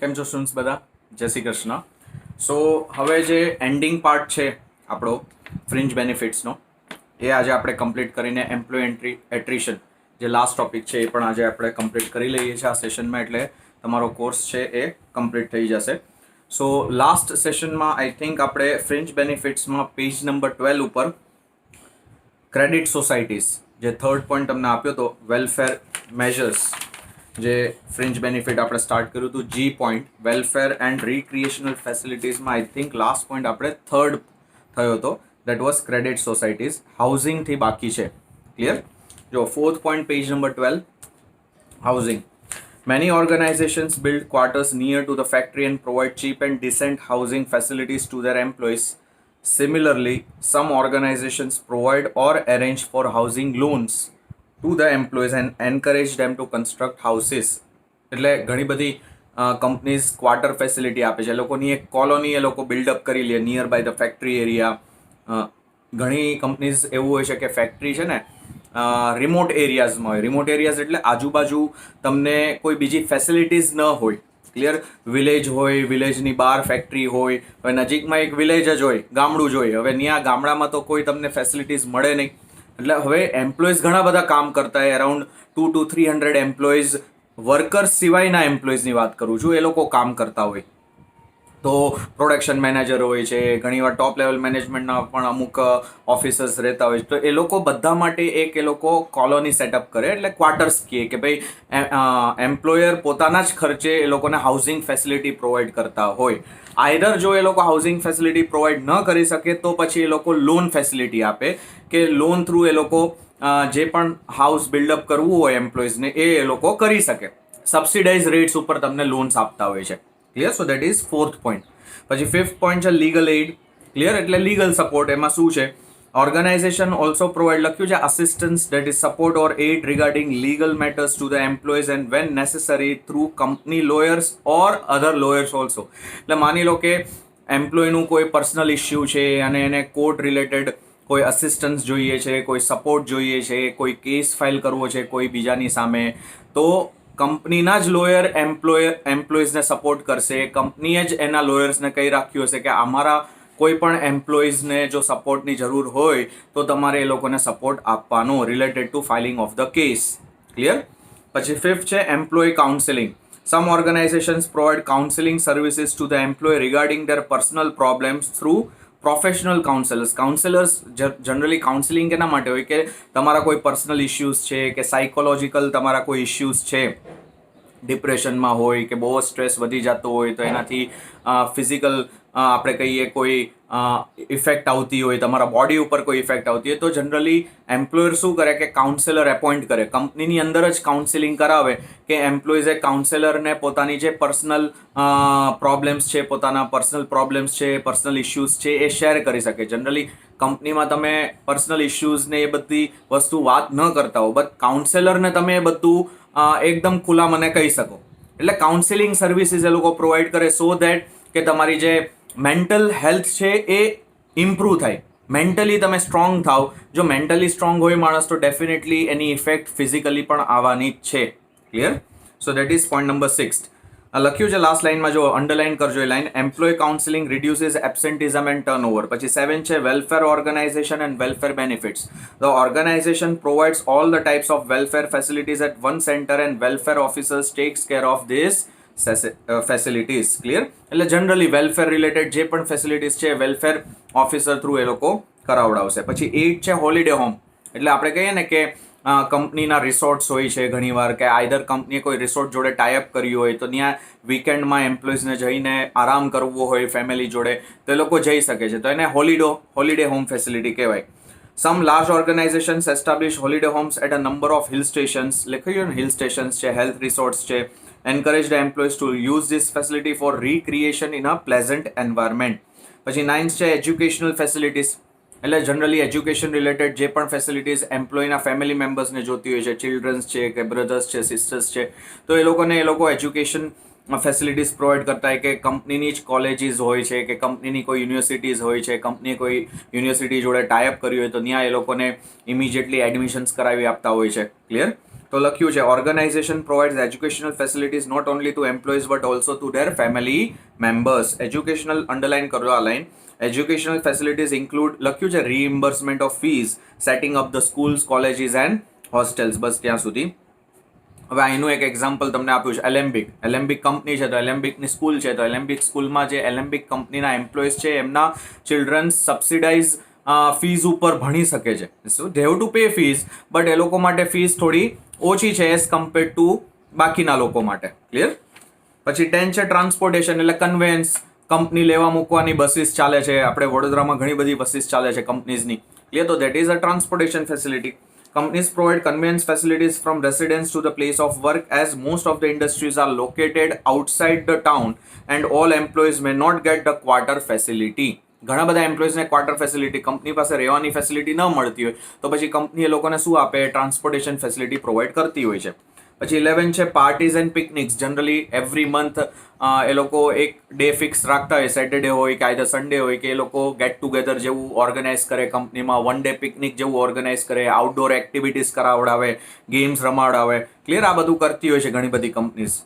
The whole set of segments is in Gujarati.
કેમ છો સ્ટુડન્ટ્સ બધા? જય શ્રી કૃષ્ણ. સો હવે જે એન્ડિંગ પાર્ટ છે આપણો ફ્રિન્જ બેનિફિટ્સનો એ આજે આપણે કમ્પ્લીટ કરીને એમ્પ્લોય એટ્રિશન જે લાસ્ટ ટોપિક છે એ પણ આજે આપણે કમ્પ્લીટ કરી લઈએ છીએ આ સેશનમાં, એટલે તમારો કોર્સ છે એ કમ્પ્લીટ થઈ જશે. સો લાસ્ટ સેશનમાં આઈ થિંક આપણે ફ્રિન્જ બેનિફિટ્સમાં પેજ નંબર 12 ઉપર ક્રેડિટ સોસાયટીઝ જે થર્ડ પોઈન્ટ તમને આપ્યો હતો વેલફેર મેજર્સ, જે ફ્રિન્જ બેનિફિટ આપણે સ્ટાર્ટ કર્યું હતું G point welfare and recreational ફેસિલિટીઝમાં આઈ થિંક લાસ્ટ પોઈન્ટ આપણે થર્ડ થયો હતો, દેટ વોઝ ક્રેડિટ સોસાયટીઝ. હાઉસિંગથી બાકી છે. ક્લિયર? જો fourth point page number 12 housing. Many organizations build quarters near to the factory and provide cheap and decent housing facilities to their employees. Similarly, some organizations provide or arrange for housing loans to the employees and encourage them to construct houses. એટલે ઘણી બધી કંપનીઝ ક્વાર્ટર ફેસિલિટી આપે છે. એ લોકોની એક કોલોની એ લોકો બિલ્ડઅપ કરી લે near by the factory area. ઘણી કંપનીઝ એવું હોય છે કે ફેક્ટરી છે ને રિમોટ એરિયાઝમાં હોય. રિમોટ એરિયાઝ એટલે આજુબાજુ તમને કોઈ બીજી ફેસિલિટીઝ ન હોય. ક્લિયર? વિલેજ હોય, વિલેજની બહાર ફેક્ટરી હોય, હવે નજીકમાં એક વિલેજ જ હોય, ગામડું જ હોય. હવે ત્યાં ગામડામાં તો કોઈ તમને ફેસિલિટીઝ મળે નહીં. એટલે હવે એમ્પ્લોઈઝ ઘણા બધા કામ કરતા હોય, અરાઉન્ડ 200 to 300 એમ્પ્લોઈઝ, વર્કર્સ સિવાયના એમ્પ્લોઈઝની વાત કરું છું, એ લોકો કામ કરતા હોય. તો પ્રોડક્શન મેનેજર હોય છે, ઘણીવાર ટોપ લેવલ મેનેજમેન્ટના પણ અમુક ઓફિસર્સ રહેતા હોય છે. તો એ લોકો બધા માટે એક એ લોકો કોલોની સેટઅપ કરે, એટલે ક્વાર્ટર્સ કહે કે ભાઈ એમ્પ્લોયર પોતાના જ ખર્ચે એ લોકોને હાઉસિંગ ફેસિલિટી પ્રોવાઈડ કરતા હોય. આઈધર જો એ લોકો હાઉસિંગ ફેસિલિટી પ્રોવાઈડ ન કરી શકે તો પછી એ લોકો લોન ફેસિલિટી આપે, કે લોન થ્રુ એ લોકો જે પણ હાઉસ બિલ્ડઅપ કરવું હોય એમ્પ્લોઈઝને એ લોકો કરી શકે. સબસિડાઇઝ રેટ્સ ઉપર તમને લોન્સ આપતા હોય છે. Clear? So that is fourth point. પછી ફિફ્થ પોઈન્ટ છે લીગલ એડ. ક્લિયર? એટલે લીગલ સપોર્ટ. એમાં શું છે? ઓર્ગેનાઇઝેશન ઓલ્સો પ્રોવાઈડ, લખ્યું છે assistance that is support or aid regarding legal matters to the employees and when necessary through company lawyers or other lawyers also. એટલે માની લો કે એમ્પ્લોયનું કોઈ પર્સનલ ઇસ્યુ છે અને એને કોર્ટ રિલેટેડ કોઈ અસિસ્ટન્સ જોઈએ છે, કોઈ સપોર્ટ જોઈએ છે, કોઈ કેસ ફાઇલ કરવો છે કોઈ બીજાની સામે, તો કંપનીના જ લોયર એમ્પ્લોઈઝને સપોર્ટ કરશે. કંપનીએ જ એના લોયર્સને કહી રાખ્યું હશે કે અમારા કોઈ પણ એમ્પ્લોઈઝને જો સપોર્ટની જરૂર હોય તો તમારે એ લોકોને સપોર્ટ આપવાનો related to filing of the case. Clear? પછી ફિફ્થ છે employee counselling. Some organizations provide counseling services to the employee regarding their personal problems through professional counsellors. Counsellors generally counselling કેના માટે હોય? કે તમારા કોઈ પર્સનલ ઇશ્યુઝ છે, કે સાયકોલોજીકલ તમારા કોઈ ઇશ્યુઝ છે, ડિપ્રેશનમાં હોય, કે બહુ સ્ટ્રેસ વધી જતો હોય તો એનાથી ફિઝિકલ આપણે કહીએ કોઈ ઇફેક્ટ આવતી હોય, તમારા બોડી ઉપર કોઈ ઇફેક્ટ આવતી હોય, તો જનરલી એમ્પ્લોયર શું કરે કે કાઉન્સેલર એપોઇન્ટ કરે, કંપનીની અંદર જ કાઉન્સેલિંગ કરાવે, કે એમ્પ્લોઈઝે કાઉન્સેલરને પોતાની જે પર્સનલ પ્રોબ્લેમ્સ છે, પોતાના પર્સનલ પ્રોબ્લેમ્સ છે, પર્સનલ ઇશ્યુઝ છે એ શેર કરી શકે. જનરલી કંપનીમાં તમે પર્સનલ ઇશ્યુઝને એ બધી વસ્તુ વાત ન કરતા હો, બટ કાઉન્સેલરને તમે એ બધું એકદમ ખુલ્લા મને કહી શકો. એટલે કાઉન્સેલિંગ સર્વિસીસ એ લોકો પ્રોવાઈડ કરે સો દેટ કે તમારી જે મેન્ટલ હેલ્થ છે એ ઇમ્પ્રૂવ થાય, મેન્ટલી તમે સ્ટ્રોંગ થાવ. જો મેન્ટલી સ્ટ્રોંગ હોય માણસ તો ડેફિનેટલી એની ઇફેક્ટ ફિઝિકલી પણ આવવાની જ છે. Clear? So that is point number 6. લખ્યું છે લાસ્ટ લાઇનમાં, જો અંડરલાઇન કરજો એ line, employee counselling reduces absenteeism and turnover. પછી 7 છે welfare organization and welfare benefits. The organization provides all the types of welfare facilities at one centre and welfare officers takes care of these facilities. Clear? એટલે જનરલી વેલફેર રિલેટેડ જે પણ ફેસિલિટીઝ છે વેલફેર ઓફિસર થ્રુ એ લોકો કરાવડાવશે. પછી 8 છે હોલિડે હોમ. એટલે આપણે કહીએ ને કે કંપનીના રિસોર્ટ્સ હોય છે ઘણીવાર, કે આઈધર કંપનીએ કોઈ રિસોર્ટ જોડે ટાઈઅપ કર્યું હોય તો ત્યાં વીકેન્ડમાં એમ્પ્લોઈઝને જઈને આરામ કરવો હોય ફેમિલી જોડે તો એ લોકો જઈ શકે છે, તો એને હોલિડે હોમ ફેસિલિટી કહેવાય. Some large organizations establish holiday homes at a number of hill stations. લખ્યું ને હિલ સ્ટેશન્સ છે, હેલ્થ રિસોર્ટ્સ છે. Encourage the employees to use this facility for recreation in a pleasant environment. પછી 9 છે એજ્યુકેશનલ ફેસિલિટીઝ. એટલે જનરલી એજ્યુકેશન રિલેટેડ જે પણ ફેસિલિટીઝ એમ્પ્લોયના ફેમિલી મેમ્બર્સને જોતી હોય છે, ચિલ્ડ્રન્સ છે, કે બ્રધર્સ છે, સિસ્ટર્સ છે, તો એ લોકો એજ્યુકેશન ફેસિલિટીઝ પ્રોવાઈડ કરતા હોય, કે કંપનીની જ કોલેજીસ હોય છે, કે કંપનીની કોઈ યુનિવર્સિટીઝ હોય છે, કંપનીએ કોઈ યુનિવર્સિટી જોડે ટાઈઅપ કર્યું હોય તો ત્યાં એ લોકોને ઇમિડિયેટલી એડમિશન્સ કરાવી આપતા હોય છે. ક્લિયર? તો લખ્યું છે organization provides educational facilities not only to employees but also to their family members. Educational underline કરો આ લાઈન. એજ્યુકેશનલ ફેસિલિટીઝ ઇન્ક્લુડ લખ્યું છે reimbursement of fees, setting up the schools, colleges and hostels. બસ ત્યાં સુધી. હવે અહીંનું એક એક્ઝામ્પલ તમને આપ્યું છે એલેમ્બિક કંપની છે તો એલેમ્બિકની સ્કૂલ છે તો એલેમ્બિક સ્કૂલમાં જે એલેમ્બિક કંપનીના એમ્પ્લોઈઝ છે એમના ચિલ્ડ્રન સબસિડાઇઝ ફીઝ ઉપર ભણી શકે છે. They have to pay fees but એ લોકો માટે ફીઝ થોડી ઓછી છે એઝ કમ્પેર ટુ બાકીના લોકો માટે. ક્લિયર? પછી 10 છે ટ્રાન્સપોર્ટેશન એટલે કન્વેયન્સ. કંપની લેવા મૂકવાની બસીસ ચાલે છે. આપણે વડોદરામાં ઘણી બધી બસીસ ચાલે છે કંપનીઝની. ક્લિયર? તો that is a transportation facility. Companies provide conveyance facilities from residence to the place of work as most of the industries are located outside the town and all employees may not get the quarter facility. ઘણા બધા એમ્પ્લોઈઝને ક્વાર્ટર ફેસિલિટી કંપની પાસે રહેવાની ફેસિલિટી ન મળતી હોય તો પછી કંપની એ લોકોને શું આપે? ટ્રાન્સપોર્ટેશન ફેસિલિટી પ્રોવાઈડ કરતી હોય છે. પછી 11 છે parties and picnics. Generally every month એ લોકો એક ડે ફિક્સ રાખતા હોય, સેટરડે હોય કે આઈધર સન્ડે હોય, કે એ લોકો ગેટ ટુગેધર જેવું ઓર્ગેનાઇઝ કરે કંપનીમાં, વન ડે પિકનિક જેવું ઓર્ગેનાઇઝ કરે, આઉટડોર એક્ટિવિટીઝ કરાવડાવે, ગેમ્સ રમાડાવે. ક્લિયર? આ બધું કરતી હોય છે ઘણી બધી કંપનીઝ.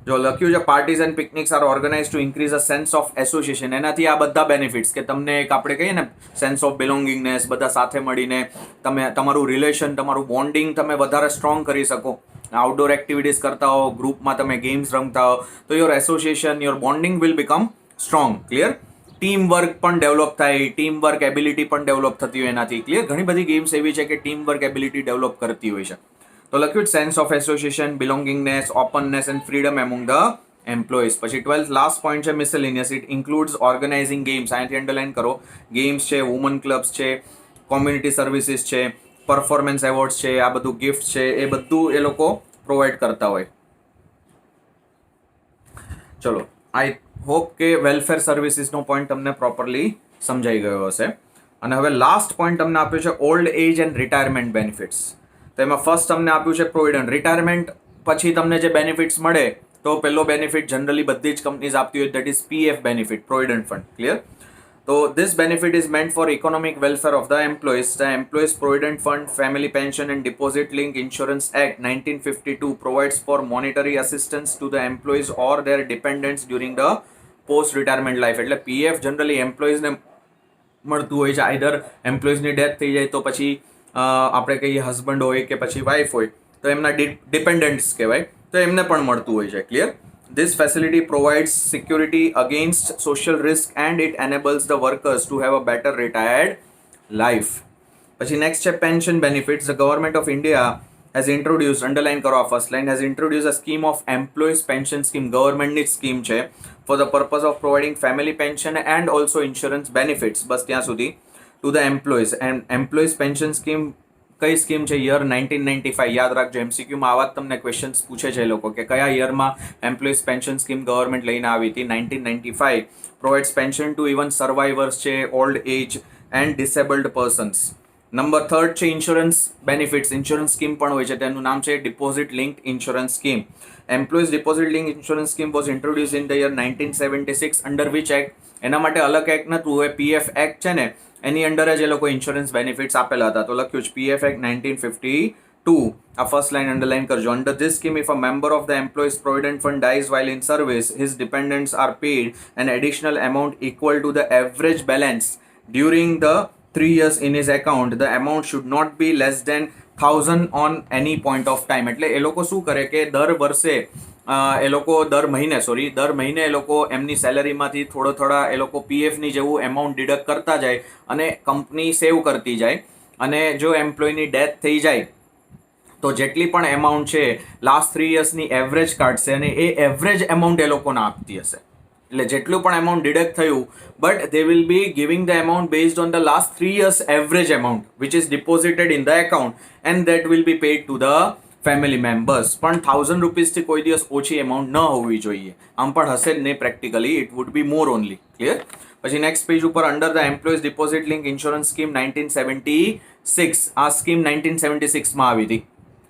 જો લખ્યું છે parties and picnics are organise to increase a sense of association. એનાથી આ બધા બેનિફિટ્સ કે તમને એક આપણે કહીએ ને સેન્સ ઓફ બિલોંગિંગનેસ, બધા સાથે મળીને તમે તમારું રિલેશન, તમારું બોન્ડિંગ તમે વધારે સ્ટ્રોંગ કરી શકો. આઉટડોર એક્ટિવિટીઝ કરતા હો, ગ્રુપમાં તમે ગેમ્સ રમતા હો તો your association, your bonding will become strong. Clear? Team work પણ ડેવલપ થાય, ટીમ વર્ક એબિલિટી પણ ડેવલપ થતી હોય એનાથી. ક્લિયર? ઘણી બધી ગેમ્સ એવી છે કે ટીમ વર્ક એબિલિટી ડેવલપ કરતી હોય છે. તો લખ્યું sense of association, belongingness, openness and freedom among the employees. પછી 12th લાસ્ટ પોઈન્ટ છે miscellaneous. It includes organizing games. અહીંથી અંડરલાઇન કરો. ગેમ્સ છે, વુમન ક્લબ્સ છે, કોમ્યુનિટી સર્વિસીસ છે, પરફોર્મન્સ એવોર્ડ્સ છે, આ બધું ગિફ્ટ છે, એ બધું એ લોકો પ્રોવાઈડ કરતા હોય. ચલો, આઈ હોપ કે વેલફેર સર્વિસીસનો પોઈન્ટ તમને પ્રોપરલી સમજાઈ ગયો હશે. અને હવે લાસ્ટ પોઈન્ટ તમને આપ્યું છે old age and retirement benefits. તો એમાં ફર્સ્ટ તમને આપ્યું છે પ્રોવિડન્ટ. રિટાયરમેન્ટ પછી તમને જે બેનિફિટ્સ મળે તો પહેલો બેનિફિટ જનરલી બધી જ કંપનીઝ આપતી હોય, that is PF benefit, provident fund. Clear? તો this benefit is meant for economic welfare of the employees. The Employees Provident Fund, Family Pension and Deposit Link Insurance Act 1952 provides for monetary assistance to the employees or their dependents during the post-retirement life. એટલે પીએફ જનરલી એમ્પ્લોઈઝને મળતું હોય છે. આઈધર એમ્પ્લોઈઝની ડેથ થઈ જાય તો પછી આપણે કહીએ હસબન્ડ હોય કે પછી વાઈફ હોય તો એમના ડિપેન્ડન્ટ્સ કહેવાય, તો એમને પણ મળતું હોય છે. Clear? This facility provides security against social risk and it enables the workers to have a better retired life. પછી next છે pension benefits. The government of India has introduced, underline કરો આ first line, has introduced a scheme of employees pension scheme. ગવર્મેન્ટની સ્કીમ છે for the purpose of providing family pension and also insurance benefits. બસ ત્યાં સુધી to the employees. And employees pension scheme કઈ સ્કીમ છે? યર 1995. યાદ રાખજો, એમસીક્યુમાં આવા જ તમને ક્વેશ્ચન્સ પૂછે છે એ લોકો કે કયા યરમાં એમ્પ્લોઈઝ પેન્શન સ્કીમ ગવર્મેન્ટ લઈને આવી હતી. 1995. Provides pension to even survivors છે, old age and disabled persons. Number 3 છે ઇન્સ્યોરન્સ બેનિફિટ્સ. ઇન્સ્યોરન્સ સ્કીમ પણ હોય છે, તેનું નામ છે deposit linked insurance scheme. Employees deposit link insurance scheme was introduce in the year 1976. Under which act? એના માટે અલગ એક્ટ નહોતું, એ પીએફ એક્ટ છે ને એની અંડર જ એ લોકો ઇન્સ્યોરન્સ બેનિફિટ્સ આપેલા હતા. તો લખ્યું છે પીએફ એક્ટ 1952. આ ફર્સ્ટ લાઈન અંડરલાઈન કરજો. Under this scheme if a member of the employees provident fund dyes while in service, his dependents are paid an additional amount equal to the average balance during the 3 years in his account. The amount should not be less than 1000 on any point of time. એટલે એ લોકો શું કરે કે દર વર્ષે એ લોકો દર મહિને એ લોકો એમની સેલરીમાંથી થોડા એ લોકો પીએફની જેવું એમાઉન્ટ ડિડક્ટ કરતા જાય અને કંપની સેવ કરતી જાય. અને જો એમ્પ્લોયની ડેથ થઈ જાય તો જેટલી પણ એમાઉન્ટ છે લાસ્ટ 3 યર્સની એવરેજ કાઢશે અને એ એવરેજ એમાઉન્ટ એ લોકોને આપતી હશે. એટલે જેટલું પણ એમાઉન્ટ ડિડક્ટ થયું but they will be giving the amount based on the last 3 years average amount which is ડિપોઝિટેડ in the account and that will be pad to the family members. પણ 1000 રૂપીસથી કોઈ દિવસ ઓછી એમાઉન્ટ ન હોવી જોઈએ. આમ પણ હશે જ નહીં practically, it would be more only. Clear? પછી નેક્સ્ટ પેજ ઉપર under the employees deposit link insurance scheme 1976. આ સ્કીમ 1976માં આવી હતી.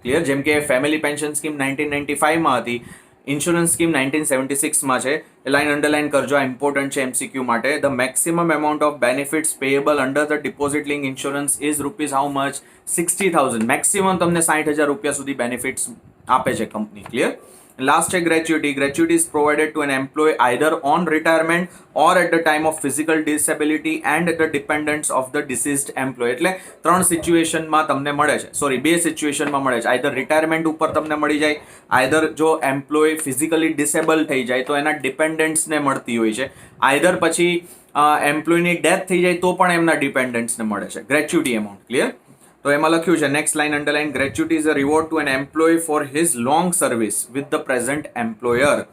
ક્લિયર? જેમ કે ફેમિલી પેન્શન સ્કીમ 1995માં હતી, ઇન્સ્યોરન્સ સ્કીમ 1976માં છે. એ લાઈન અંડરલાઈન કરજો, આ ઇમ્પોર્ટન્ટ છે એમસીક્યુ માટે. The maximum amount of benefits payable under the deposit link insurance is rupees how much? 60,000. Maximum તમને 60,000 રૂપિયા સુધી બેનિફિટ્સ આપે છે કંપની. ક્લિયર? લાસ્ટ છે gratuity. Gratuity is provided to an employee either on retirement or at the time of physical disability and the dependents of the deceased employee. એટલે 3 સિચ્યુએશનમાં તમને મળે છે, 2 સિચ્યુએશનમાં મળે છે. આઈધર રિટાયરમેન્ટ ઉપર તમને મળી જાય, આઈધર જો એમ્પ્લોય ફિઝિકલી ડિસેબલ થઈ જાય તો એના ડિપેન્ડન્ટ્સને મળતી હોય છે, આઈધર પછી એમ્પ્લોયની ડેથ થઈ જાય તો પણ એમના ડિપેન્ડન્ટ્સને મળે છે ગ્રેચ્યુટી એમાઉન્ટ. ક્લિયર? તો એમાં લખ્યું છે next line underline, gratuity is a reward to an employee for his long service with the present employer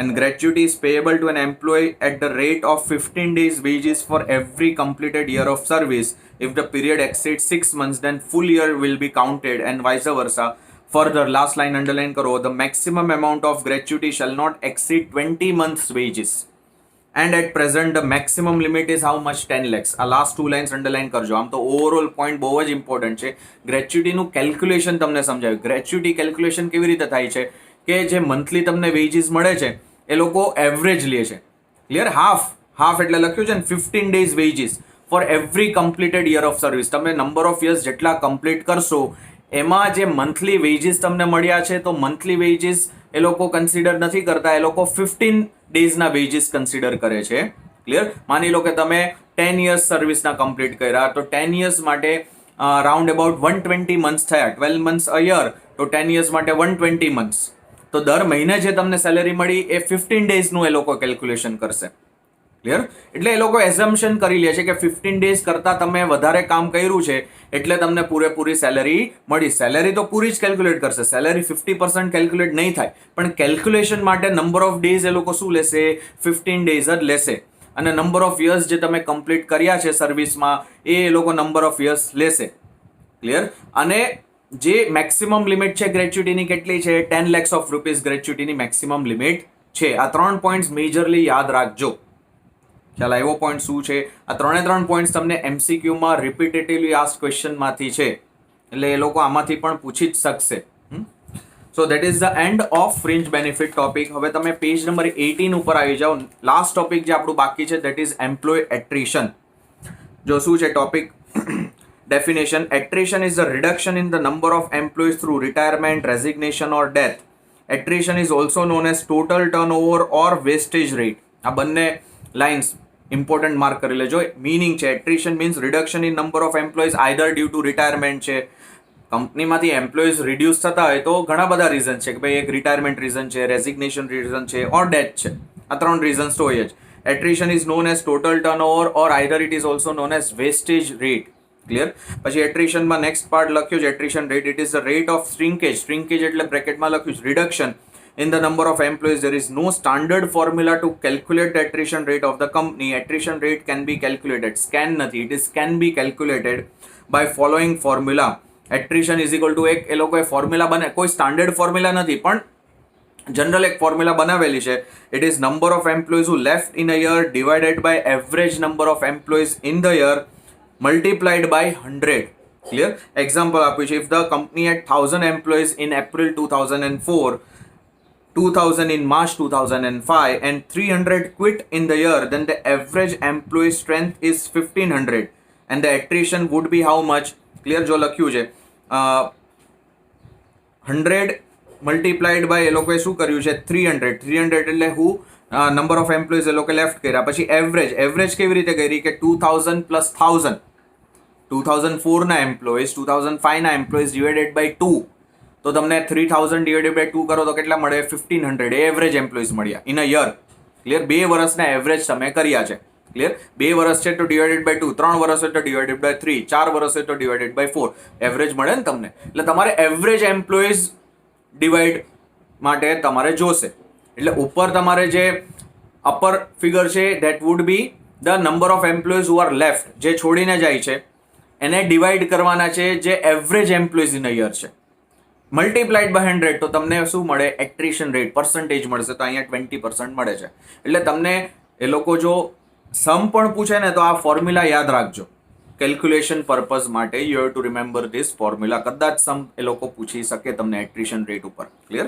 and gratuity is payable to an employee at the rate of 15 days wages for every completed year of service. If the period exceeds 6 months, then full year will be counted and vice versa. Further, last line underline karo, the maximum amount of gratuity shall not exceed 20 months wages. And at present the maximum limit is how much? 10 lakhs. આ લાસ્ટ 2 લાઇન્સ અંડરલાઈન કરજો. આમ તો ઓવરઓલ પોઈન્ટ બહુ જ ઇમ્પોર્ટન્ટ છે. ગ્રેચ્યુટીનું કેલ્ક્યુલેશન તમને સમજાવ્યું. ગ્રેચ્યુટી કેલ્ક્યુલેશન કેવી રીતે થાય છે કે જે મંથલી તમને વેજીસ મળે છે એ લોકો એવરેજ લે છે. ક્લિયર? હાફ એટલે લખ્યું છે ને 15 days wages for every completed year of service. તમે નંબર ઓફ યર્સ જેટલા કમ્પ્લીટ કરશો એમાં જે મંથલી વેજીસ તમને મળ્યા છે તો મંથલી વેજીસ એ લોકો કન્સિડર નથી કરતા, એ લોકો 15 daysના વેજીસ કન્સિડર કરે છે. ક્લિયર? માની લો કે તમે 10 years સર્વિસના કમ્પ્લીટ કર્યા તો 10 years માટે રાઉન્ડ અબાઉટ 120 months થયા, 12 months a year તો 10 years માટે 120 months. તો દર મહિને જે તમને સેલેરી મળી એ 15 daysનું એ લોકો કેલ્ક્યુલેશન કરશે. ક્લિયર? એટલે એ લોકો એઝમ્પશન કરી લે છે કે 15 days કરતાં તમે વધારે કામ કર્યું છે એટલે તમને પૂરેપૂરી સેલેરી મળી. સેલેરી તો પૂરી જ કેલ્ક્યુલેટ કરશે, સેલેરી 50% કેલ્ક્યુલેટ નહીં થાય, પણ કેલ્ક્યુલેશન માટે નંબર ઓફ ડેઝ એ લોકો શું લેશે? 15 days જ લેશે. અને નંબર ઓફ યર્સ જે તમે કમ્પ્લીટ કર્યા છે સર્વિસમાં એ લોકો નંબર ઓફ યર્સ લેશે. ક્લિયર? અને જે મેક્સિમમ લિમિટ છે ગ્રેચ્યુટીની કેટલી છે? 10 lakhs of rupees ગ્રેચ્યુટીની મેક્સિમમ લિમિટ છે. આ 3 પોઈન્ટ્સ મેજરલી યાદ રાખજો. ખ્યાલ આવ્યો પોઈન્ટ શું છે? આ 3 પોઈન્ટ્સ તમને એમસીક્યુમાં રિપીટેટિવલી આસ્ક ક્વેશ્ચનમાંથી છે એટલે એ લોકો આમાંથી પણ પૂછી જ શકશે. સો that is the end of fringe benefit topic. હવે તમે પેજ નંબર 18 ઉપર આવી જાઓ. લાસ્ટ ટોપિક જે આપણું બાકી છે દેટ ઇઝ એમ્પ્લોય એટ્રિશન. જો શું છે topic? Definition: attrition is the reduction in the number of employees through retirement, resignation or death. Attrition is also known as total turnover or wastage rate. આ બંને લાઇન્સ ઇમ્પોર્ટન્ટ માર્ક કરી લેજો. મિનિંગ છે attrition means reduction in number of employees either due to retirement છે. કંપનીમાંથી એમ્પ્લોઈઝ રિડ્યુસ થતા હોય તો ઘણા બધા રીઝન છે કે ભાઈ એક રિટાયરમેન્ટ રીઝન છે, રેઝિગ્નેશન રીઝન છે ઓર ડેથ છે. આ 3 રીઝન્સ તો હોય જ. Attrition is known as total turnover or either it is also known as wastage rate. Clear? પછી એટ્રિશનમાં નેક્સ્ટ પાર્ટ લખ્યું છે attrition rate. It is the rate of shrinkage. Shrinkage એટલે બ્રેકેટમાં લખ્યું છે reduction in the number of employees. There is no standard formula to calculate the attrition rate of the company. Attrition rate can be calculated. Scan નથી, it is can be calculated by following formula. Attrition is equal to એક એ લોકોએ ફોર્મ્યુલા કોઈ સ્ટાન્ડર્ડ ફોર્મ્યુલા નથી પણ જનરલ એક ફોર્મ્યુલા બનાવેલી છે. It is number of employees who left in a year divided by average number of employees in the year multiplied by 100. Clear? Example આપ્યું છે. If the company had 1000 employees in April 2004, 2000 in March 2005 and 300 quit in the year, then the average employee strength is 1500 and the attrition would be how much? Clear? જો લખ્યું છે 100 મલ્ટીપ્લાઇડ બાય એ લોકોએ શું કર્યું છે 300 એટલે હું નંબર ઓફ એમ્પ્લોઈઝ એ લોકો લેફ્ટ કર્યા. પછી એવરેજ કેવી રીતે કરી કે 2000 પ્લસ 1000, 2004 ના એમ્પ્લોઈઝ 2005 ના એમ્પ્લોઈઝ ડિવાઇડેડ બાય 2 તો તમને 3000 ડિવાઇડેડ બાય 2 કરો તો કેટલા મળે? 1500 એવરેજ એમ્પ્લોઈઝ મળ્યા ઇન અ યર. ક્લિયર? 2 વર્ષના એવરેજ તમે કર્યા છે. ક્લિયર? 2 વર્ષ છે તો ડિવાઇડેડ બાય 2, 3 વર્ષ હોય તો ડિવાઇડેડ બાય 3, 4 વર્ષ હોય તો ડિવાઇડેડ બાય 4. એવરેજ મળે ને તમને. એટલે તમારે એવરેજ એમ્પ્લોઈઝ ડિવાઇડ માટે તમારે જોશે. એટલે ઉપર તમારે જે અપર ફિગર છે that would be the number of employees who are left, જે છોડીને જાય છે એને ડિવાઈડ કરવાના છે જે average employees in a year છે. મલ્ટીપ્લાઇડ બાય 100 તો તમને શું મળે? એટ્રિશન રેટ પર્સન્ટેજ મળશે. તો અહીંયા 20% મળે છે. એટલે તમને એ લોકો જો સમ પણ પૂછે ને તો આ ફોર્મ્યુલા યાદ રાખજો કેલ્ક્યુલેશન પર્પઝ માટે you have to remember this formula. કદાચ એ લોકો પૂછી શકે તમને એટ્રિશન રેટ ઉપર. ક્લિયર?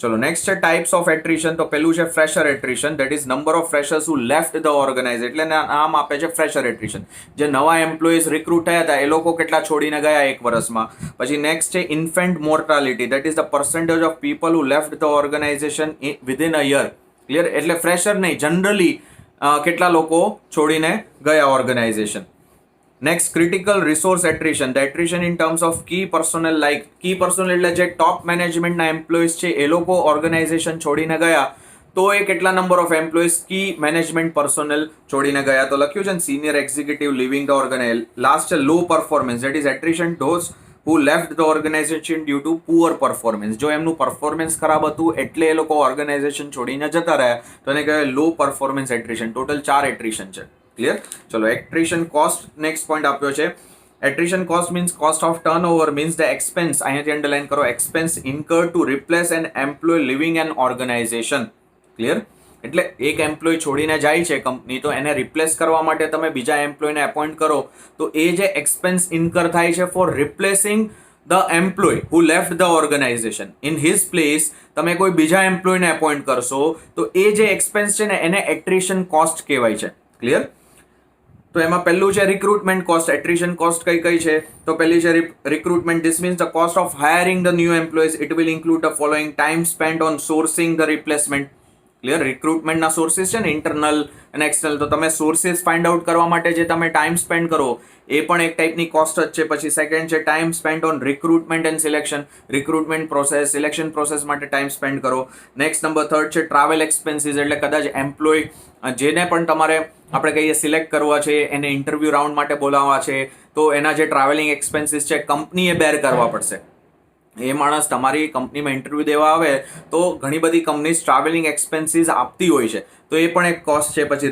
ચલો નેક્સ્ટ છે ટાઈપ્સ ઓફ એટ્રિશન. તો પેલું છે fresher attrition, that is number of freshers who left the organize, એટલે નામ આપે છે ફ્રેશર એટ્રિશન. જે નવા એમ્પ્લોઈઝ રિક્રુટ થયા હતા એ લોકો કેટલા છોડીને ગયા એક વર્ષમાં. પછી નેક્સ્ટ છે infant mortality, that is the percentage of people who left the organization within a year. Clear? એટલે ફ્રેશર નહીં, જનરલી કેટલા લોકો છોડીને ગયા organization. Next critical resource attrition, the attrition in terms of key personnel, like key personnel એટલે જે ટોપ મેનેજમેન્ટના એમ્પ્લોઈઝ છે એ લોકો ઓર્ગેનાઇઝેશન છોડીને ગયા તો એ કેટલા number of employees key management personnel છોડીને ગયા. તો લખ્યું છે ને senior executive leaving the organize. Last છે low performance, that is attrition those who left the organization due to poor performance. જો એમનું પરફોર્મન્સ ખરાબ હતું એટલે એ લોકો ઓર્ગેનાઇઝેશન છોડીને જતા રહ્યા તો એને કહેવાય low performance attrition. Total 4 attrition છે. ક્લિયર? ચલો એટ્રિશન કોસ્ટ નેક્સ્ટ પોઈન્ટ આપ્યો છે. Attrition cost means cost of turnover, means the expense, અહીંયાથી અંડરલાઇન કરો, expense incur to replace an employee leaving an organization. Clear? એટલે એક એમ્પ્લોય છોડીને જાય છે કંપની તો એને રિપ્લેસ કરવા માટે તમે બીજા એમ્પ્લોયને એપોઇન્ટ કરો તો એ જે એક્સપેન્સ ઇન્કર થાય છે for replacing the employee who left the organisation in his place, તમે કોઈ બીજા એમ્પ્લોયને એપોઇન્ટ કરશો તો એ જે એક્સપેન્સ છે ને એને એટ્રિશન કોસ્ટ કહેવાય છે. ક્લિયર? તો એમાં પહેલું છે રિક્રુટમેન્ટ કોસ્ટ. એટ્રિશન કોસ્ટ કઈ કઈ છે? તો પહેલી છે recruitment. This means the cost of hiring the new employees. It will include the following: time spent on sourcing the replacement. Clear? રિક્રુટમેન્ટના સોર્સિસ છે ને ઇન્ટરનલ અને એક્સટર્નલ, તો તમે સોર્સિસ ફાઇન્ડ આઉટ કરવા માટે જે તમે ટાઈમ સ્પેન્ડ કરો એ પણ એક ટાઈપની કોસ્ટ જ છે. પછી સેકન્ડ છે time spent on recruitment and selection. Recruitment process, selection process માટે ટાઈમ સ્પેન્ડ કરો. નેક્સ્ટ નંબર થર્ડ છે ટ્રાવેલ એક્સપેન્સીસ, એટલે કદાચ એમ્પ્લોય જેને પણ તમારે આપણે કહીએ સિલેક્ટ કરવા છે એને ઇન્ટરવ્યૂ રાઉન્ડ માટે બોલાવવા છે તો એના જે ટ્રાવેલિંગ એક્સપેન્સીસ છે કંપનીએ બેર કરવા પડશે. એ માણસ તમારી કંપનીમાં ઇન્ટરવ્યૂ દેવા આવે તો ઘણી બધી કંપનીઝ ટ્રાવેલિંગ એક્સપેન્સીસ આપતી હોય છે તો એ પણ એક કોસ્ટ છે. પછી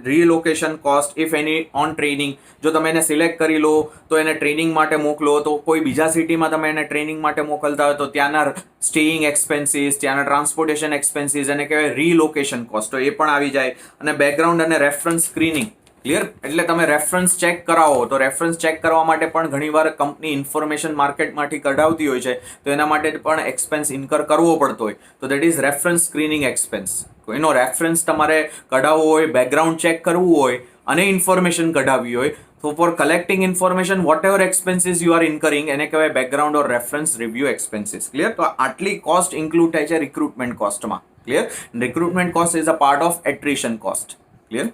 relocation cost if any on training, જો તમે એને સિલેક્ટ કરી લો તો એને ટ્રેનિંગ માટે મોકલો તો કોઈ બીજા સિટીમાં તમે એને ટ્રેનિંગ માટે મોકલતા હોય તો ત્યાંના સ્ટેઇંગ એક્સપેન્સીસ, ત્યાંના ટ્રાન્સપોર્ટેશન એક્સપેન્સીસ એને કહેવાય રીલોકેશન કોસ્ટ, તો એ પણ આવી જાય. અને બેકગ્રાઉન્ડ અને રેફરન્સ સ્ક્રીનિંગ. ક્લિયર? એટલે તમે રેફરન્સ ચેક કરાવો તો રેફરન્સ ચેક કરવા માટે પણ ઘણીવાર કંપની ઇન્ફોર્મેશન માર્કેટમાંથી કઢાવતી હોય છે તો એના માટે પણ એક્સપેન્સ ઇન્કર કરવો પડતો હોય તો that is reference screening expense. કોઈનો રેફરન્સ તમારે કઢાવવો હોય, બેકગ્રાઉન્ડ ચેક કરવું હોય અને ઇન્ફોર્મેશન કઢાવવી હોય તો for collecting information whatever expenses you are incurring એને કહેવાય background or reference review expenses. Clear? તો આટલી કોસ્ટ ઇન્ક્લુડ થાય છે રિક્રુટમેન્ટ કોસ્ટમાં. Clear? Recruitment cost is a part of attrition cost. Clear?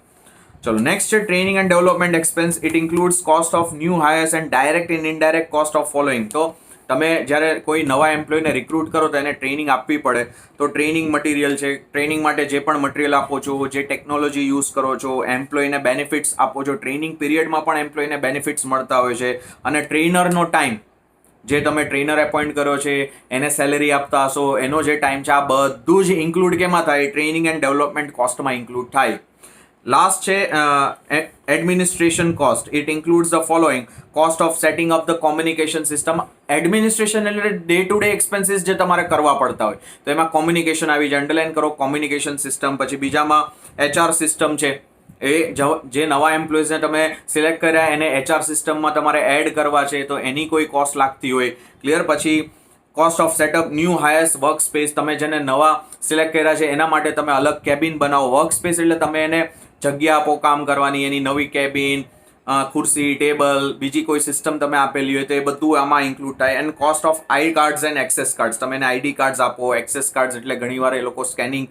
ચલો નેક્સ્ટ છે training and development expense. It includes cost of new hires and direct and indirect cost of following. તો તમે જ્યારે કોઈ નવા એમ્પ્લોયને રિક્રુટ કરો તો એને ટ્રેનિંગ આપવી પડે તો ટ્રેનિંગ મટીરિયલ છે, ટ્રેનિંગ માટે જે પણ મટીરિયલ આપો છો, જે ટેકનોલોજી યુઝ કરો છો, એમ્પ્લોયને બેનિફિટ્સ આપો છો, ટ્રેનિંગ પીરિયડમાં પણ એમ્પ્લોયને બેનિફિટ્સ મળતા હોય છે, અને ટ્રેનરનો ટાઈમ જે તમે ટ્રેનર એપોઇન્ટ કર્યો છે એને સેલેરી આપતા હશો એનો જે ટાઈમ છે આ બધું જ ઇન્ક્લુડ કેમાં થાય? ટ્રેનિંગ એન્ડ ડેવલપમેન્ટ કોસ્ટમાં ઇન્ક્લુડ થાય. લાસ્ટ છે administration cost. It includes the following: cost of setting up the communication system. Administration એટલે ડે ટુ ડે એક્સપેન્સીસ જે તમારે કરવા પડતા હોય તો એમાં કોમ્યુનિકેશન આવી જાય. અંડરલાઇન કરો કોમ્યુનિકેશન સિસ્ટમ. પછી બીજામાં એચઆર સિસ્ટમ છે, એ જે નવા એમ્પ્લોઈઝને તમે સિલેક્ટ કર્યા એને એચઆર સિસ્ટમમાં તમારે એડ કરવા છે તો એની કોઈ કોસ્ટ લાગતી હોય. ક્લિયર? પછી cost of setup new hires work space. તમે જેને નવા સિલેક્ટ કર્યા છે એના માટે તમે અલગ કેબિન બનાવો. વર્ક સ્પેસ એટલે તમે એને જગ્યા આપો કામ કરવાની, એની નવી કેબિન, ખુરશી, ટેબલ, બીજી કોઈ સિસ્ટમ તમે આપેલી હોય તો એ બધું આમાં ઇન્ક્લુડ થાય. And cost of I cards and access cards. તમે એને આઈડી કાર્ડ્સ આપો, એક્સેસ કાર્ડ્સ એટલે ઘણીવાર એ લોકો સ્કેનિંગ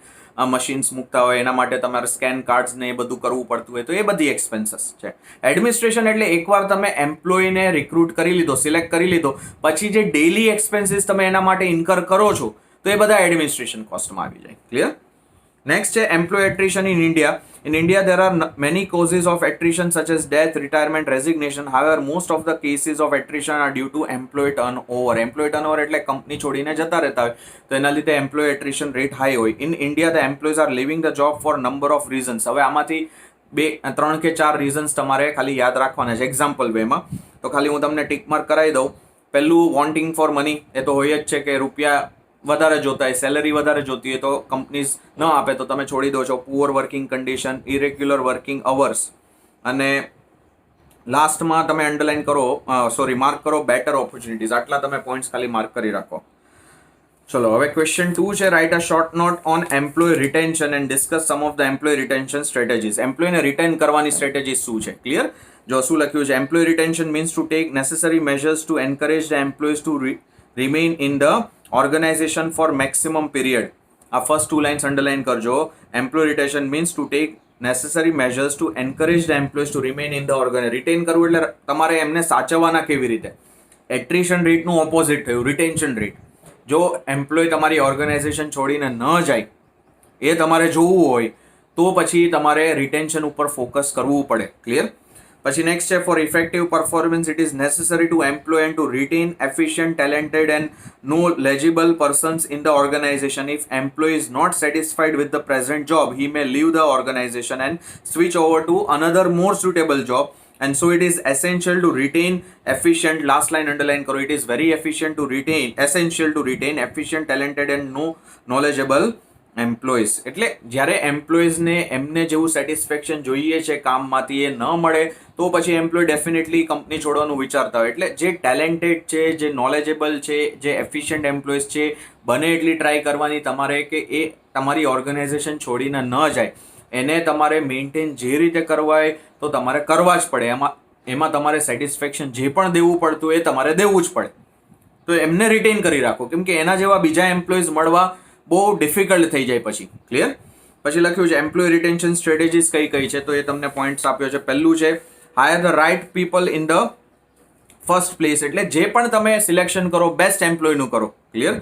મશીન્સ મૂકતા હોય એના માટે તમારે સ્કેન કાર્ડ્સ ને એ બધું કરવું પડતું હોય તો એ બધી એક્સપેન્સીસ છે. એડમિનિસ્ટ્રેશન એટલે એકવાર તમે એમ્પ્લોયને રિક્રુટ કરી લીધો, સિલેક્ટ કરી લીધો પછી જે ડેઇલી એક્સપેન્સીસ તમે એના માટે ઇન્કર કરો છો તો એ બધા એડમિનિસ્ટ્રેશન કોસ્ટમાં આવી જાય. ક્લિયર? નેક્સ્ટ છે employee attrition in India. In India, there are many causes of attrition such as death, retirement, resignation. However, most of the cases of attrition are due to employee turnover. Employee turnover એટલે કંપની છોડીને જતા રહેતા હોય તો એના લીધે employee attrition rate high હોય. In India, the employees are leaving the job for number of reasons. હવે આમાંથી 3 કે 4 રીઝન્સ તમારે ખાલી યાદ રાખવાના છે એક્ઝામ્પલ વેમાં. તો ખાલી હું તમને ટિક માર્ક કરાવી દઉં. પહેલું વોન્ટિંગ ફોર મની, એ તો હોય જ છે કે રૂપિયા વધારે જોતા હોય, સેલરી વધારે જોતી હોય તો કંપનીઝ ન આપે તો તમે છોડી દો છો. Poor working condition, irregular working hours અને લાસ્ટમાં તમે અંડરલાઈન કરો, માર્ક કરો બેટર ઓપોર્ચ્યુનિટીઝ. આટલા તમે પોઈન્ટ્સ ખાલી માર્ક કરી રાખો. ચલો હવે ક્વેશ્ચન 2 છે, write a short note on employee retention and discuss some of the employee retention strategies. એમ્પ્લોયને રિટેન કરવાની સ્ટ્રેટેજીસ શું છે? ક્લિયર? જો શું લખ્યું છે, employee retention means to take necessary measures to encourage the employees to remain in the organization for maximum period. આ ફર્સ્ટ 2 લાઇન્સ અંડરલાઇન કરજો. Employee retention means to take necessary measures to encourage the employees to remain in the organisation. Written કરવું એટલે તમારે એમને સાચવવાના કેવી રીતે? એટ્રિશન રેટનું ઓપોઝિટ થયું, રિટેન્શન રેટ. જો એમ્પ્લોય તમારી ઓર્ગેનાઇઝેશન છોડીને ન જાય એ તમારે જોવું હોય તો પછી તમારે રિટેન્શન ઉપર ફોકસ કરવું પડે. ક્લિયર? પછી નેક્સ્ટ છે, for effective performance it is necessary to employ and to retain efficient, talented and knowledgeable persons in the organization. If employee is not satisfied with the present job, he may leave the organization and switch over to another more suitable job. And so it is essential to retain efficient, last line underline karo, it is very essential to retain efficient, talented and knowledgeable employees. એટલે જ્યારે એમ્પ્લોઈઝને એમને જેવું સેટિસ્ફેક્શન જોઈએ છે કામમાંથી એ ન મળે તો પછી એમ્પ્લોય ડેફિનેટલી કંપની છોડવાનું વિચારતા હોય. એટલે જે ટેલેન્ટેડ છે, જે નોલેજેબલ છે, જે એફિશિયન્ટ એમ્પ્લોઈઝ છે, બને એટલી ટ્રાય કરવાની તમારે કે એ તમારી ઓર્ગેનાઇઝેશન છોડીને ન જાય. એને તમારે મેન્ટેન જે રીતે કરવા હોય તો તમારે કરવા જ પડે. એમાં તમારે સેટિસ્ફેક્શન જે પણ દેવું પડતું એ તમારે દેવું જ પડે. તો એમને રિટેન કરી રાખો, કેમ કે એના જેવા બીજા એમ્પ્લોઈઝ મળવા બહુ ડિફિકલ્ટ થઈ જાય પછી. ક્લિયર? પછી લખ્યું છે એમ્પ્લોય રિટેન્શન સ્ટ્રેટેજીસ કઈ કઈ છે, તો એ તમને પોઈન્ટ્સ આપ્યો છે. પહેલું છે, hire the right people in the first place. એટલે જે પણ તમે સિલેક્શન કરો બેસ્ટ એમ્પ્લોયનું કરો. ક્લિયર?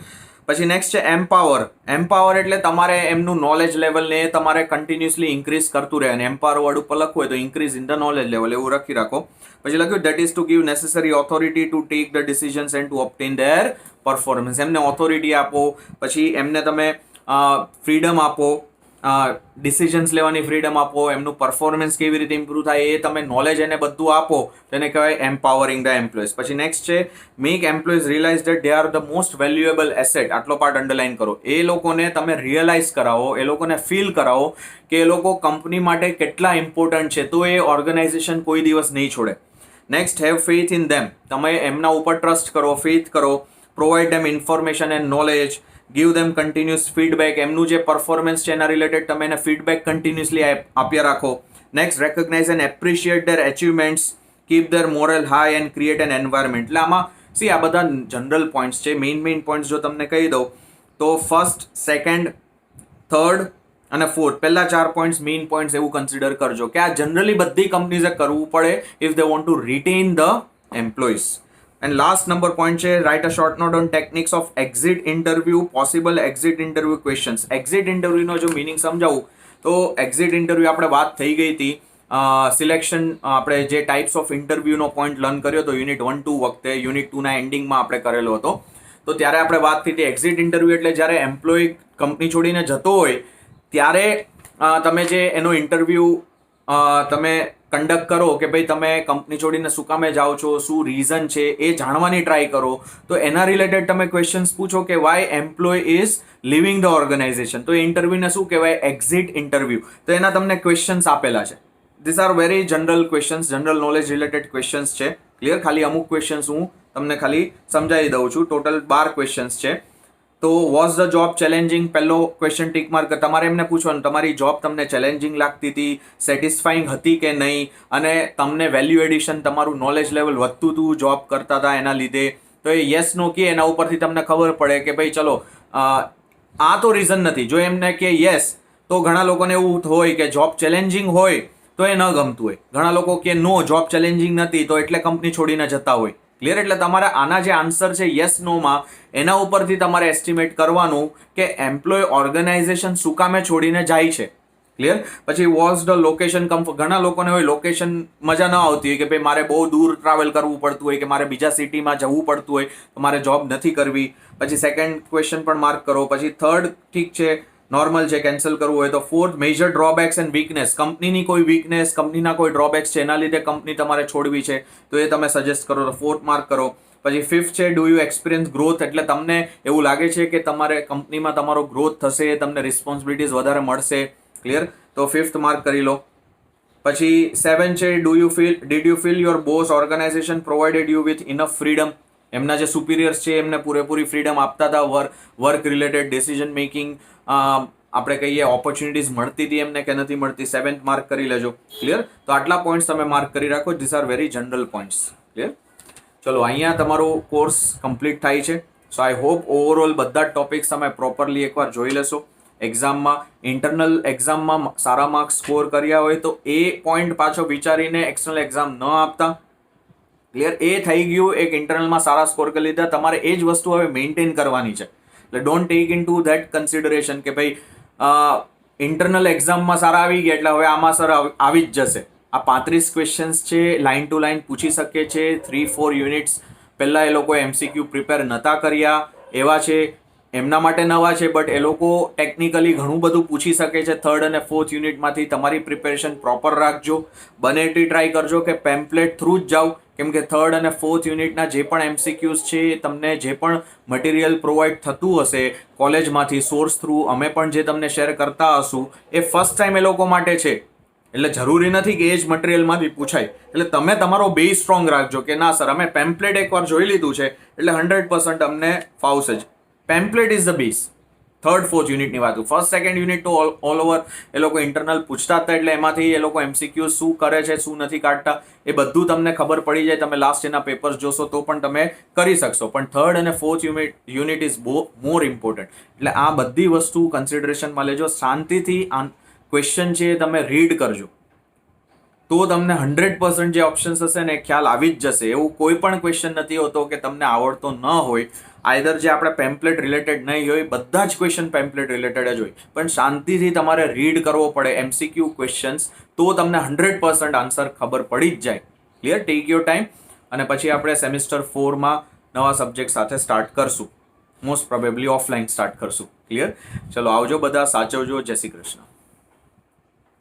પછી નેક્સ્ટ છે એમ્પાવર એટલે તમારે એમનું નોલેજ લેવલને તમારે કન્ટિન્યુઅસલી ઇન્ક્રીઝ કરતું રહે. અને એમ્પાવર વર્ડ ઉપર લખવું હોય તો increase in the knowledge level એવું રાખી રાખો. પછી લખ્યું that is to give necessary authority to take the decisions and to obtain their performance. એમને ઓથોરિટી આપો, પછી એમને તમે ફ્રીડમ આપો, ડિસિઝન્સ લેવાની ફ્રીડમ આપો, એમનું પરફોર્મન્સ કેવી રીતે ઇમ્પ્રૂવ થાય એ તમે નોલેજ એને બધું આપો, તેને કહેવાય એમ્પાવરિંગ ધ એમ્પ્લોઈઝ. પછી નેક્સ્ટ છે, make employees realise that they are the most valuable asset. આટલો પાર્ટ અંડરલાઇન કરો. એ લોકોને તમે રિયલાઇઝ કરાવો, એ લોકોને ફીલ કરાવો કે એ લોકો કંપની માટે કેટલા ઇમ્પોર્ટન્ટ છે, તો એ ઓર્ગેનાઇઝેશન કોઈ દિવસ નહીં છોડે. નેક્સ્ટ, હેવ ફેથ ઇન ધેમ. તમે એમના ઉપર ટ્રસ્ટ કરો, ફેથ કરો. Provide them information and knowledge. Give them continuous feedback. એમનું જે પરફોર્મન્સ છે એના રિલેટેડ તમે એને ફીડબેક કન્ટિન્યુઅસલી આપ્યા રાખો. Next, recognise and appreciate their achievements. Keep their morale high and create an environment. એટલે આમાં આ બધા જનરલ પોઈન્ટ્સ છે. મેઇન પોઈન્ટ્સ જો તમને કહી દઉં તો ફર્સ્ટ, સેકન્ડ, થર્ડ અને ફોર્થ, પહેલા 4 પોઈન્ટ્સ મેઇન પોઈન્ટ્સ એવું કન્સિડર કરજો કે આ જનરલી બધી કંપનીઝે કરવું પડે if they want to retain the employees. And last number point છે, write a short note on techniques of exit interview, possible exit interview questions. એક્ઝિટ ઇન્ટરવ્યુનો જો મિનિંગ સમજાવું તો એક્ઝિટ ઇન્ટરવ્યુ આપણે વાત થઈ ગઈ હતી સિલેક્શન, આપણે જે ટાઈપ્સ ઓફ ઇન્ટરવ્યુનો પોઈન્ટ લર્ન કર્યો હતો યુનિટ 1-2 વખતે, યુનિટ 2ના એન્ડિંગમાં આપણે કરેલો હતો. તો ત્યારે આપણે વાત થઈ હતી એક્ઝિટ ઇન્ટરવ્યુ એટલે જ્યારે એમ્પ્લોય કંપની છોડીને જતો હોય ત્યારે તમે જે એનો ઇન્ટરવ્યુ તમે કન્ડક્ટ કરો કે ભાઈ તમે કંપની છોડીને શું કામે જાઓ છો, શું રીઝન છે એ જાણવાની ટ્રાય કરો. તો એના રિલેટેડ તમે ક્વેશ્ચન્સ પૂછો કે why employee is leaving the organisation. તો એ ઇન્ટરવ્યુને શું કહેવાય? Exit interview. તો એના તમને ક્વેશ્ચન્સ આપેલા છે. This are very general questions, general knowledge related questions છે. ક્લિયર? ખાલી અમુક ક્વેશ્ચન્સ હું તમને ખાલી સમજાવી દઉં છું. ટોટલ 12 ક્વેશ્ચન્સ છે. તો વોઝ ધ જોબ ચેલેન્જિંગ? પહેલો ક્વેશ્ચન ટીક માર્ક. તમારે એમને પૂછવાનું તમારી જોબ તમને ચેલેન્જિંગ લાગતી હતી, સેટિસ્ફાઈંગ હતી કે નહીં, અને તમને વેલ્યુ એડિશન, તમારું નોલેજ લેવલ વધતું હતું જોબ કરતા હતા એના લીધે. તો એ યસ નો કે એના ઉપરથી તમને ખબર પડે કે ભાઈ ચલો આ તો રીઝન નથી. જો એમને કે યસ તો ઘણા લોકોને એવું હોય કે જોબ ચેલેન્જિંગ હોય તો એ ન ગમતું હોય. ઘણા લોકો કે નો જોબ ચેલેન્જિંગ નથી તો એટલે કંપની છોડીને જતા હોય. ક્લિયર? એટલે તમારે આના જે આન્સર છે યસ નોમાં એના ઉપરથી તમારે એસ્ટિમેટ કરવાનું કે એમ્પ્લોય ઓર્ગેનાઇઝેશન શું કામે છોડીને જાય છે. ક્લિયર? પછી વોઝ ધ લોકેશન કમ્ફર્ટ. ઘણા લોકોને હોય લોકેશન મજા ન આવતી હોય કે ભાઈ મારે બહુ દૂર ટ્રાવેલ કરવું પડતું હોય કે મારે બીજા સિટીમાં જવું પડતું હોય તો મારે જોબ નથી કરવી. પછી સેકન્ડ ક્વેશ્ચન પણ માર્ક કરો. પછી થર્ડ ઠીક છે, નોર્મલ છે, કેન્સલ કરવું હોય તો. Fourth, major drawbacks and weakness. કંપનીની કોઈ વીકનેસ, કંપનીના કોઈ ડ્રોબેક્સ છે એના લીધે કંપની તમારે છોડવી છે તો એ તમે સજેસ્ટ કરો તો ફોર્થ માર્ક કરો. પછી ફિફ્થ છે, ડુ યુ એક્સપિરિયન્સ ગ્રોથ? એટલે તમને એવું લાગે છે કે તમારે કંપનીમાં તમારો ગ્રોથ થશે, તમને રિસ્પોન્સિબિલિટીઝ વધારે મળશે. ક્લિયર? તો ફિફ્થ માર્ક કરી લો. પછી 7 છે, did you feel your boss organisation provided you with enough freedom? એમના જે સુપિરિયર્સ છે એમને પૂરેપૂરી ફ્રીડમ આપતા હતા, વર્ક રિલેટેડ ડિસિઝન મેકિંગ, આપણે કહીએ ઓપોર્ચ્યુનિટીઝ મળતી હતી એમને કે નથી મળતી? 7th માર્ક કરી લેજો. ક્લિયર? તો આટલા પોઈન્ટ્સ તમે માર્ક કરી રાખો. This are very general points. Clear? ચલો, અહીંયા તમારો કોર્સ કમ્પ્લીટ થાય છે. સો આઈ હોપ ઓવરઓલ બધા જ ટોપિક્સ તમે પ્રોપરલી એકવાર જોઈ લેશો. એક્ઝામમાં, ઇન્ટરનલ એક્ઝામમાં સારા માર્ક્સ સ્કોર કર્યા હોય તો એ પોઈન્ટ પાછો વિચારીને એક્સટર્નલ એક્ઝામ ન આપતા. ક્લિયર? એ થઈ ગયું, એક ઇન્ટરનલમાં સારા સ્કોર કરી લીધા, તમારે એ જ વસ્તુ હવે મેન્ટેન કરવાની છે. એટલે don't take in two that consideration કે ભાઈ ઇન્ટરનલ એક્ઝામમાં સારા આવી ગયા એટલે હવે આમાં સર આવી જ જશે. આ 35 ક્વેશ્ચન્સ છે, લાઇન ટુ લાઇન પૂછી શકે છે. 3-4 યુનિટ્સ પહેલાં એ લોકો MCQ પ્રિપેર નહોતા કર્યા એવા છે, એમના માટે નવા છે, બટ એ લોકો ટેકનિકલી ઘણું બધું પૂછી શકે છે. 3rd અને 4th યુનિટમાંથી તમારી પ્રિપેરેશન પ્રોપર રાખજો. બને એટલી ટ્રાય કરજો કે પેમ્પલેટ થ્રુ જ જાઓ, કેમ કે 3rd અને 4th યુનિટના જે પણ MCQs છે, તમને જે પણ મટીરિયલ પ્રોવાઈડ થતું હશે કોલેજમાંથી સોર્સ થ્રુ, અમે પણ જે તમને શેર કરતા હશું, એ ફર્સ્ટ ટાઈમ એ લોકો માટે છે. એટલે જરૂરી નથી કે એ જ મટીરિયલમાંથી પૂછાય. એટલે તમે તમારો બેઝ સ્ટ્રોંગ રાખજો કે ના સર અમે પેમ્પલેટ એકવાર જોઈ લીધું છે એટલે 100% અમને ફાવશે જ. Pamphlet is the base. 3rd 4th યુનિટની વાત, 1st 2nd યુનિટ તો ઓલ ઓવર એ લોકો ઇન્ટરનલ પૂછતા હતા, એટલે એમાંથી એ લોકો MCQ શું કરે છે, શું નથી કાઢતા, એ બધું તમને ખબર પડી જાય. તમે લાસ્ટ એના પેપર્સ જોશો તો પણ તમે કરી શકશો. પણ 3rd અને 4th unit is more important. એટલે આ બધી વસ્તુ કન્સિડરેશનમાં લેજો. શાંતિથી ક્વેશ્ચન છે તમે રીડ કરજો, તો તમને 100% જે ઓપ્શન્સ હશે ને ખ્યાલ આવી જ જશે. એવું કોઈ પણ ક્વેશ્ચન નથી હોતો કે તમને આવડતો ન હોય. આઈધર જે આપણે પેમ્પલેટ રિલેટેડ નહીં હોય, બધા જ ક્વેશ્ચન પેમ્પલેટ રિલેટેડ જ હોય, પણ શાંતિથી તમારે રીડ કરવો પડે MCQ ક્વેશ્ચન્સ, તો તમને 100% આન્સર ખબર પડી જ જાય. ક્લિયર? Take your time. અને પછી આપણે સેમિસ્ટર 4માં નવા સબ્જેક્ટ સાથે સ્ટાર્ટ કરશું. મોસ્ટ પ્રોબેબલી ઓફલાઈન સ્ટાર્ટ કરશું. ક્લિયર? ચલો આવજો બધા, સાચવજો. જય શ્રી કૃષ્ણ.